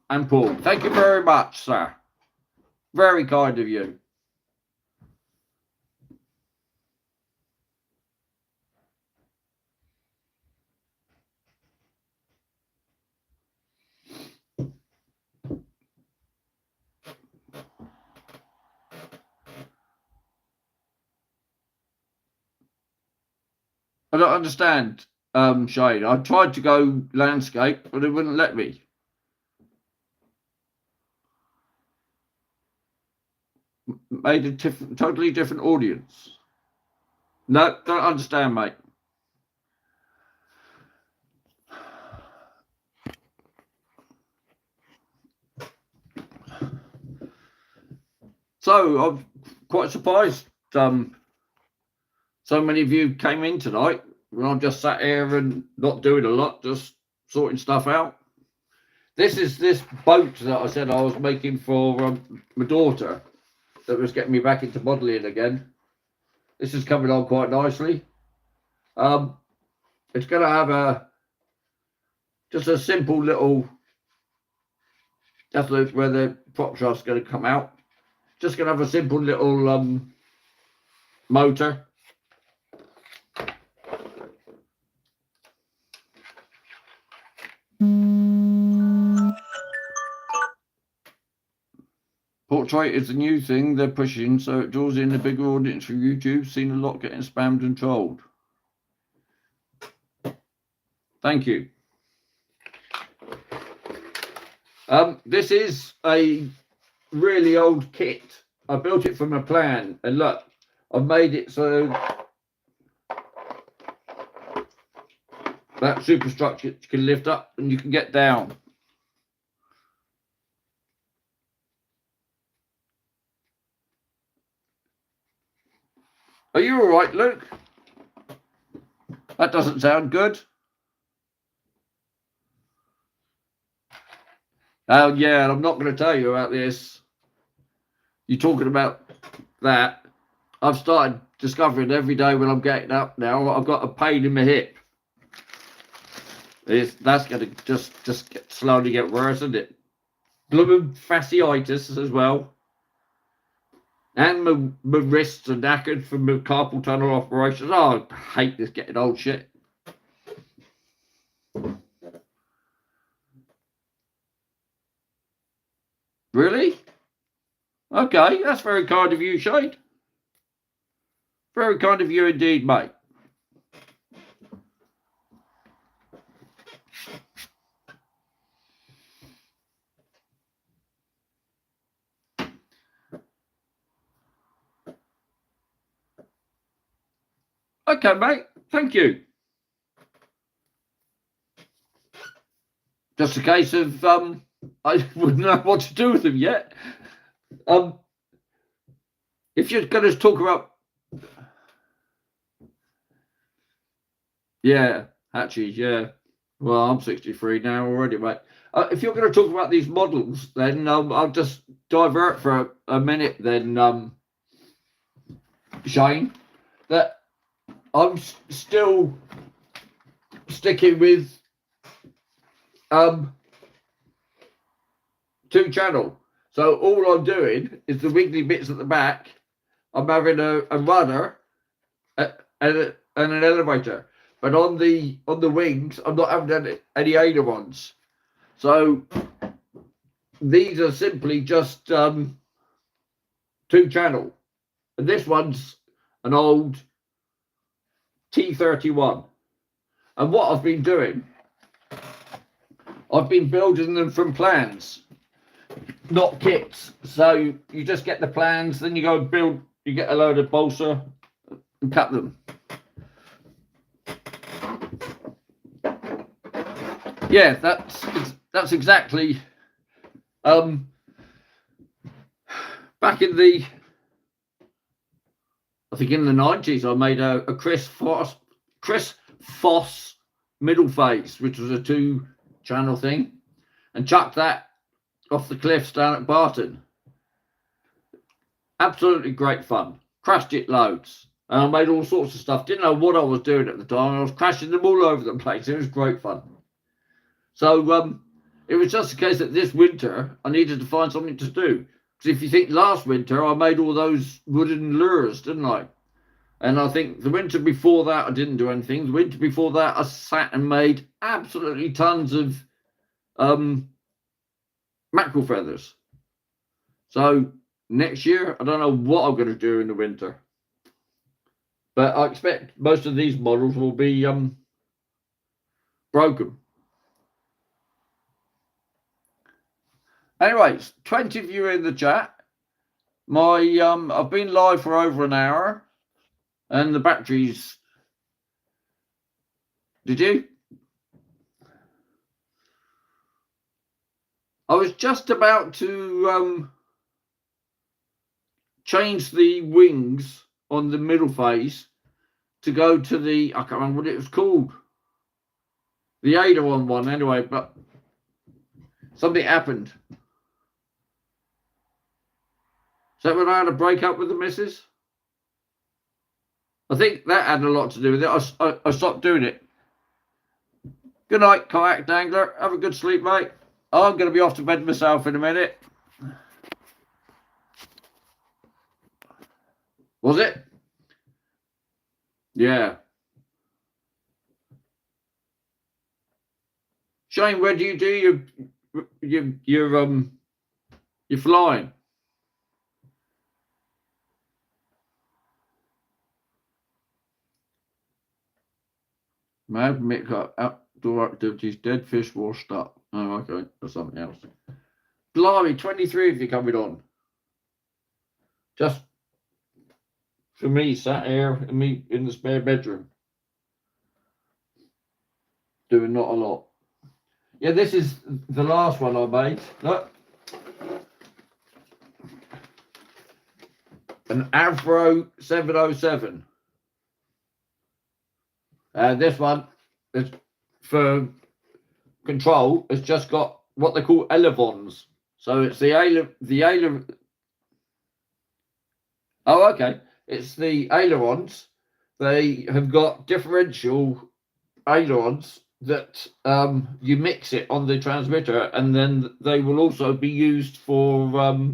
and Paul. Thank you very much, sir. Very kind of you. I don't understand, Shane. I tried to go landscape, but it wouldn't let me. Made a totally different audience. No, don't understand, mate. So I'm quite surprised. So many of you came in tonight when I'm just sat here and not doing a lot, just sorting stuff out. This is this boat that I said I was making for my daughter that was getting me back into modelling again. This is coming on quite nicely. It's going to have just a simple little That's where the prop shaft's going to come out. Just going to have a simple little motor. Portrait is a new thing they're pushing, so it draws in a bigger audience for YouTube. Seen a lot getting spammed and trolled. Thank you. This is a really old kit. I built it from a plan, and look, I've made it so that superstructure can lift up and you can get down. Are you all right, Luke? That doesn't sound good. Oh, yeah, I'm not going to tell you about this. You're talking about that. I've started discovering every day when I'm getting up now, I've got a pain in my hip. That's going to just slowly get worse, isn't it? Blooming fasciitis as well. And my wrists are knackered from my carpal tunnel operations. Oh, I hate this getting old shit. Really? Okay, that's very kind of you, Shade. Very kind of you indeed, mate. Okay, mate. Thank you. Just a case of I wouldn't know what to do with them yet. If you're going to talk about, yeah, Hatchies, yeah. Well, I'm 63 now already, mate. If you're going to talk about these models, then I'll just divert for a minute. Then, Shane, that I'm still sticking with 2-channel. So all I'm doing is the wiggly bits at the back. I'm having a rudder and an elevator, but on the wings, I'm not having any ailerons. So these are simply just 2-channel, and this one's an old T31. And what I've been doing, I've been building them from plans, not kits. So you just get the plans, then you go and build. You get a load of balsa and cut them. Yeah, that's exactly. Back in the, I think in the 90s, I made a Chris Foss middle face, which was a 2-channel thing, and chucked that off the cliffs down at Barton. Absolutely great fun. Crashed it loads. And I made all sorts of stuff. Didn't know what I was doing at the time. I was crashing them all over the place. It was great fun. So it was just a case that this winter I needed to find something to do. Because if you think last winter, I made all those wooden lures, didn't I? And I think the winter before that, I didn't do anything. The winter before that, I sat and made absolutely tons of mackerel feathers. So next year, I don't know what I'm going to do in the winter. But I expect most of these models will be broken. Anyways, 20 of you in the chat. I've been live for over an hour, and the batteries. Did you? I was just about to change the wings on the middle face to go to the, I can't remember what it was called, the aileron one anyway, but something happened. Is that when I had a break up with the missus? I think that had a lot to do with it. I stopped doing it. Good night, Kayak Angler. Have a good sleep, mate. I'm going to be off to bed myself in a minute. Was it? Yeah. Shane, where do you do your flying? Mad Mick outdoor activities, dead fish washed up. Oh, okay, that's something else. Blimey, 23 if you're coming on. Just for me, sat here and me in the spare bedroom. Doing not a lot. Yeah, this is the last one I made. Look. An Avro 707. This one is for control. It's just got what they call elevons. So it's the Oh, okay. It's the ailerons. They have got differential ailerons that you mix it on the transmitter, and then they will also be used for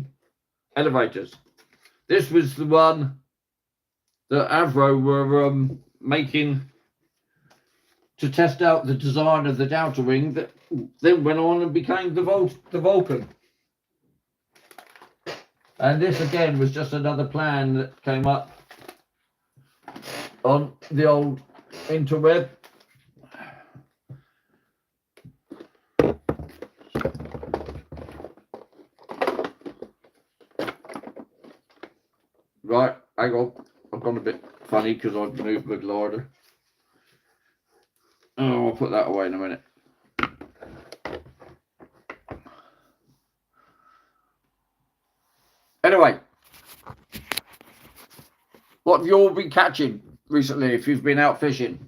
elevators. This was the one that Avro were making to test out the design of the Delta Wing that then went on and became the Vulcan. And this again was just another plan that came up on the old interweb. Right, hang on. I've gone a bit funny because I've moved my glider. Oh, I'll put that away in a minute. Anyway, what have you all been catching recently if you've been out fishing?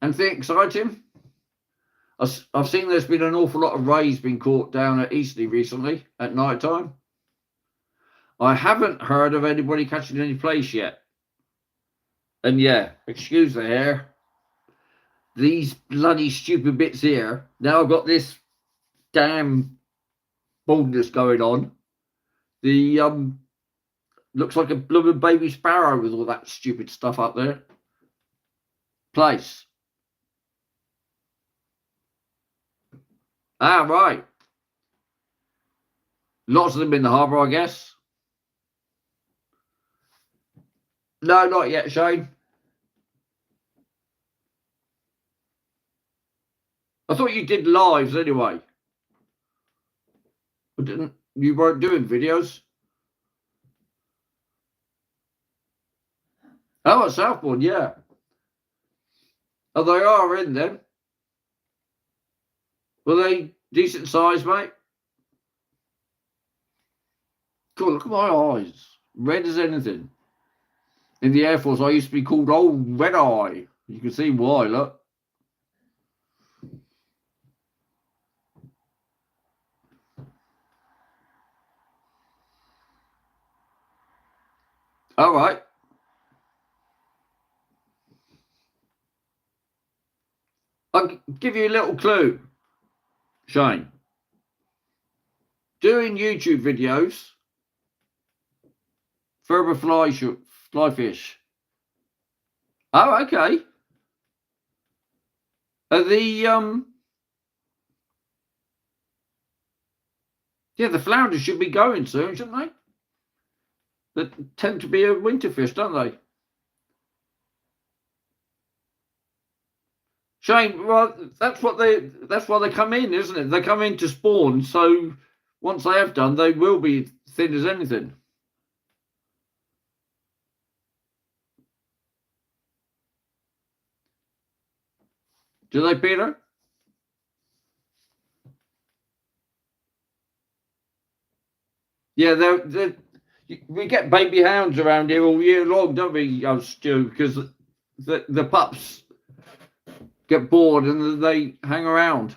Anything exciting? I've seen there's been an awful lot of rays being caught down at Eastleigh recently at night time. I haven't heard of anybody catching any place yet. And yeah, excuse the hair. These bloody stupid bits here. Now I've got this damn baldness going on. The looks like a blooming baby sparrow with all that stupid stuff up there. Place. Ah, right. Lots of them in the harbour, I guess. No, not yet, Shane. I thought you did lives anyway. You weren't doing videos? Oh, at Southbourne, yeah. Oh, they are in them. Were they decent size, mate? God, look at my eyes. Red as anything. In the Air Force, I used to be called Old Red Eye. You can see why, look. All right. I'll give you a little clue, Shane. Doing YouTube videos for a fly fish. Oh, okay. The the flounders should be going soon, shouldn't they? They tend to be a winter fish, don't they? Shane, well, that's why they come in, isn't it? They come in to spawn, so once they have done, they will be thin as anything. Do they, Peter? Yeah, we get baby hounds around here all year long, don't we, Stu? Because the pups get bored and they hang around.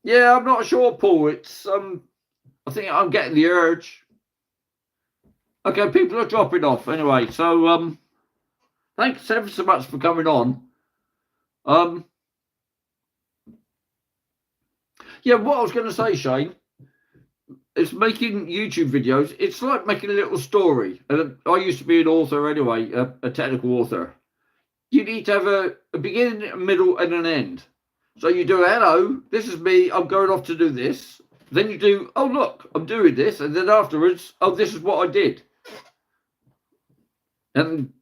Yeah, I'm not sure, Paul. It's I think I'm getting the urge. Okay, people are dropping off anyway. So thanks ever so much for coming on. Yeah, what I was going to say, Shane, is making YouTube videos. It's like making a little story. And I used to be an author anyway, a technical author. You need to have a beginning, a middle, and an end. So you do, hello, this is me, I'm going off to do this. Then you do, oh, look, I'm doing this. And then afterwards, oh, this is what I did. And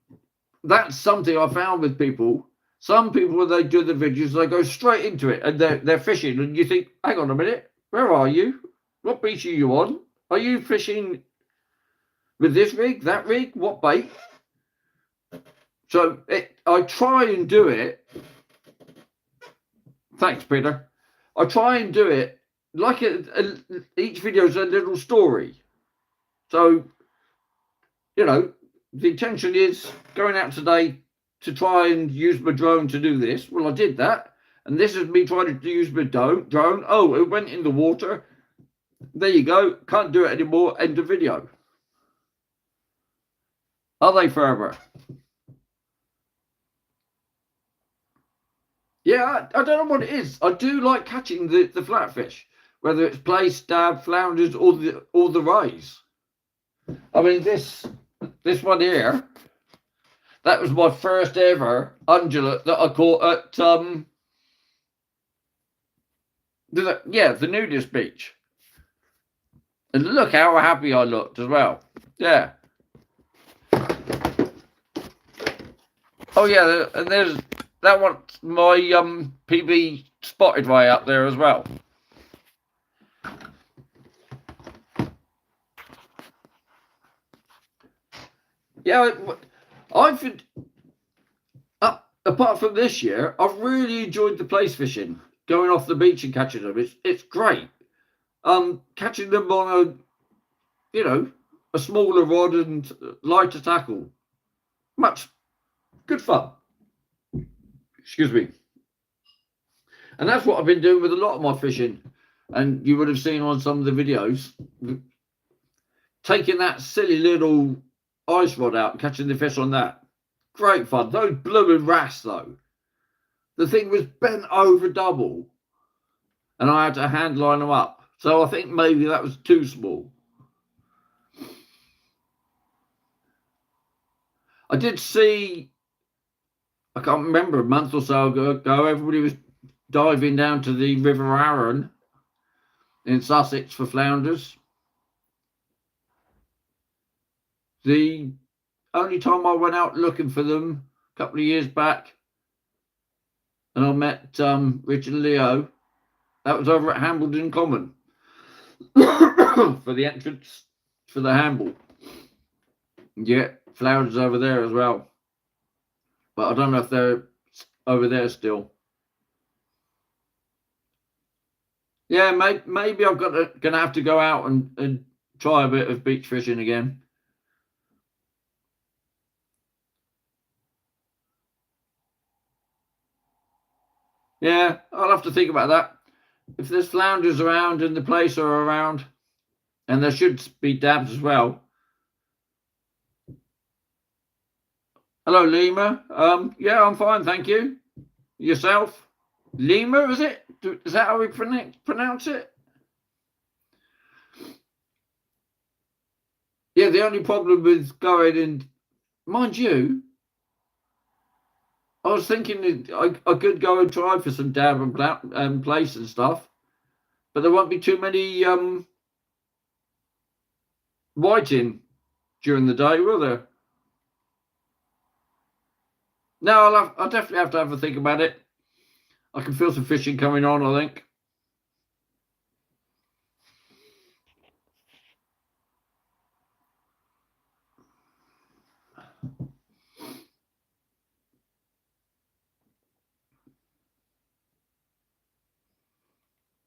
that's something I found with people. Some people, when they do the videos, they go straight into it and they're fishing. And you think, hang on a minute, where are you? What beach are you on? Are you fishing with this rig, that rig? What bait? So I try and do it. Thanks, Peter. I try and do it like each video is a little story. So, you know, the intention is going out today to try and use my drone to do this. Well, I did that. And this is me trying to use my drone. Oh, it went in the water. There you go. Can't do it anymore. End of video. Are they forever? Yeah, I don't know what it is. I do like catching the flatfish, whether it's plaice, dab, flounders, or the rays. I mean, this one here, that was my first ever undulate that I caught at the nudist beach. And look how happy I looked as well. Yeah. Oh yeah, and there's that one, my PB spotted way up there as well. Yeah, I've apart from this year, I've really enjoyed the plaice fishing, going off the beach and catching them. It's great. Catching them on a smaller rod and lighter tackle. Much good fun. Excuse me. And that's what I've been doing with a lot of my fishing. And you would have seen on some of the videos, taking that silly little ice rod out and catching the fish on that. Great fun. Those blooming wrasse, though. The thing was bent over double. And I had to hand line them up. So I think maybe that was too small. I did see, I can't remember, a month or so ago, everybody was diving down to the River Arun in Sussex for flounders. The only time I went out looking for them, a couple of years back, and I met Richard and Leo, that was over at Hambledon Common for the entrance for the Hamble. Yeah, flounders over there as well. But I don't know if they're over there still. Yeah, maybe I'm gonna have to go out and try a bit of beach fishing again. Yeah, I'll have to think about that. If there's flounders around and the plaice are around, and there should be dabs as well. Hello, Lima. Yeah, I'm fine, thank you. Yourself? Lima, is it? Is that how we pronounce it? Yeah, the only problem with going and, mind you, I was thinking I could go and try for some dab and plaice and stuff, but there won't be too many whiting during the day, will there? No, I'll definitely have to have a think about it. I can feel some fishing coming on, I think.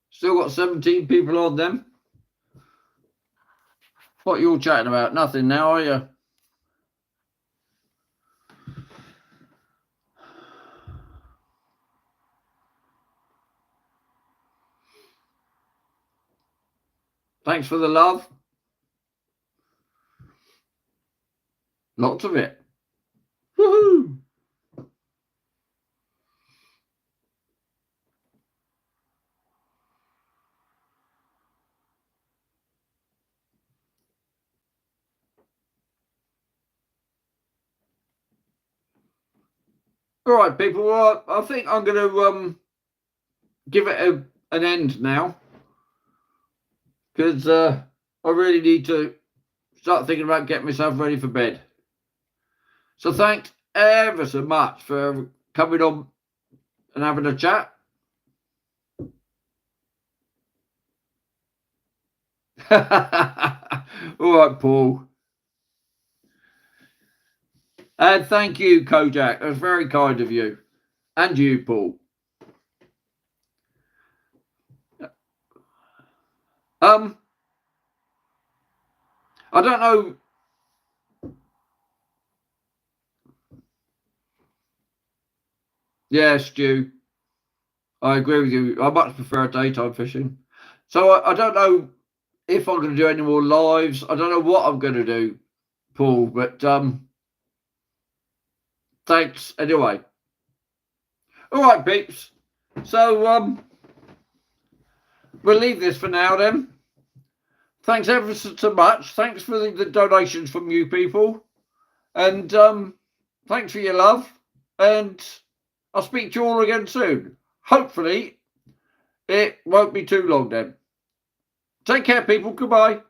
Still got 17 people on them. What are you all chatting about? Nothing now, are you? Thanks for the love. Lots of it. Woohoo! All right, people. Well, I think I'm going to give it an end now because I really need to start thinking about getting myself ready for bed. So thanks ever so much for coming on and having a chat. All right, Paul. And thank you, Kojak. That was very kind of you. And you, Paul. I don't know. Yeah, Stu. I agree with you. I much prefer daytime fishing. So I don't know if I'm going to do any more lives. I don't know what I'm going to do, Paul. But thanks anyway. All right, peeps. So we'll leave this for now then. Thanks ever so much. Thanks for the donations from you people. And thanks for your love. And I'll speak to you all again soon. Hopefully, it won't be too long then. Take care, people. Goodbye.